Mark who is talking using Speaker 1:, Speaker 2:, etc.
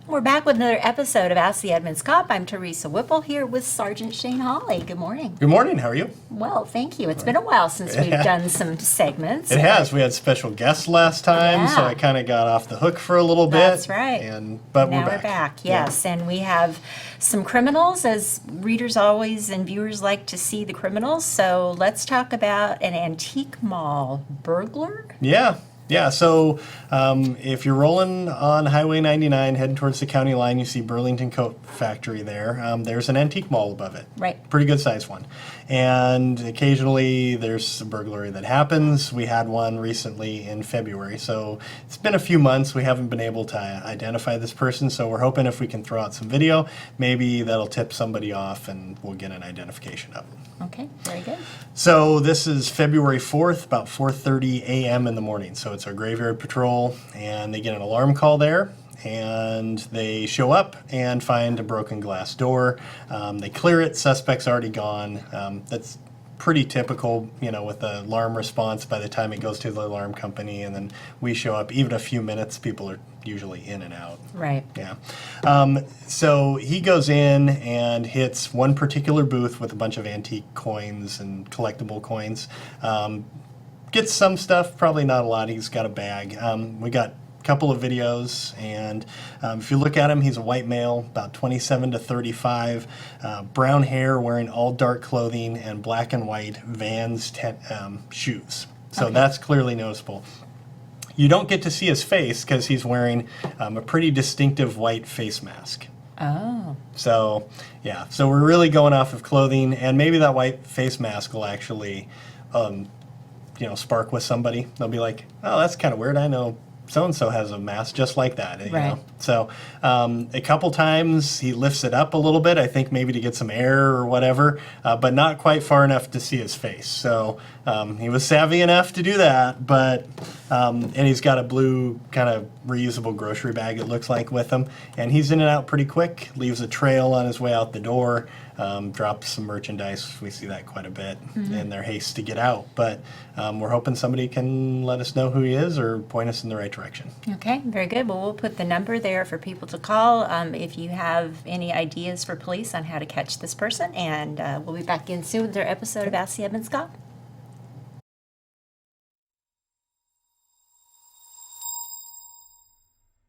Speaker 1: We're back with another episode of Ask the Edmonds Cop. I'm Teresa Whipple here with Sergeant Shane Hawley. Good morning.
Speaker 2: Good morning. How are you?
Speaker 1: Well, thank you. It's been a while since we've done some segments.
Speaker 2: It has. We had special guests last time, so
Speaker 1: Yeah.
Speaker 2: I kind of got off the hook for a little bit.
Speaker 1: That's right.
Speaker 2: But
Speaker 1: now
Speaker 2: we're back.
Speaker 1: yes. And we have some criminals, as readers always and viewers like to see the criminals. So let's talk about an antique mall burglar.
Speaker 2: Yeah, so if you're rolling on Highway 99 heading towards the county line, you see Burlington Coat Factory there. There's an antique mall above it.
Speaker 1: Right.
Speaker 2: Pretty good sized one. And occasionally there's a burglary that happens. We had one recently in February. So it's been a few months. We haven't been able to identify this person. So we're hoping if we can throw out some video, maybe that'll tip somebody off and we'll get an identification of them.
Speaker 1: Okay, very good.
Speaker 2: So this is February 4th, about 4:30 a.m. in the morning. So it's our graveyard patrol, and they get an alarm call there, and they show up and find a broken glass door. They clear it. Suspect's already gone. That's pretty typical, with the alarm response. By the time it goes to the alarm company and then we show up, even a few minutes, people are usually in and out.
Speaker 1: Right.
Speaker 2: Yeah. So he goes in and hits one particular booth with a bunch of antique coins and collectible coins. Gets some stuff, probably not a lot. He's got a bag. We got a couple of videos, and if you look at him, he's a white male, about 27 to 35, brown hair, wearing all dark clothing, and black and white Vans shoes. So that's clearly noticeable. You don't get to see his face because he's wearing a pretty distinctive white face mask.
Speaker 1: Oh.
Speaker 2: So, yeah. So we're really going off of clothing, and maybe that white face mask will actually, spark with somebody. They'll be like, oh, that's kind of weird. I know so-and-so has a mask just like that. You
Speaker 1: Right.
Speaker 2: know? So a couple times he lifts it up a little bit, I think maybe to get some air or whatever, but not quite far enough to see his face. So he was savvy enough to do that, but and he's got a blue kind of reusable grocery bag, it looks like, with him. And he's in and out pretty quick, leaves a trail on his way out the door, drops some merchandise. We see that quite a bit in their haste to get out. But we're hoping somebody can let us know who he is or point us in the right direction.
Speaker 1: Okay, very good. Well, we'll put the number there for people to call if you have any ideas for police on how to catch this person. And we'll be back in soon with our episode of Ask the Edmonds Cop.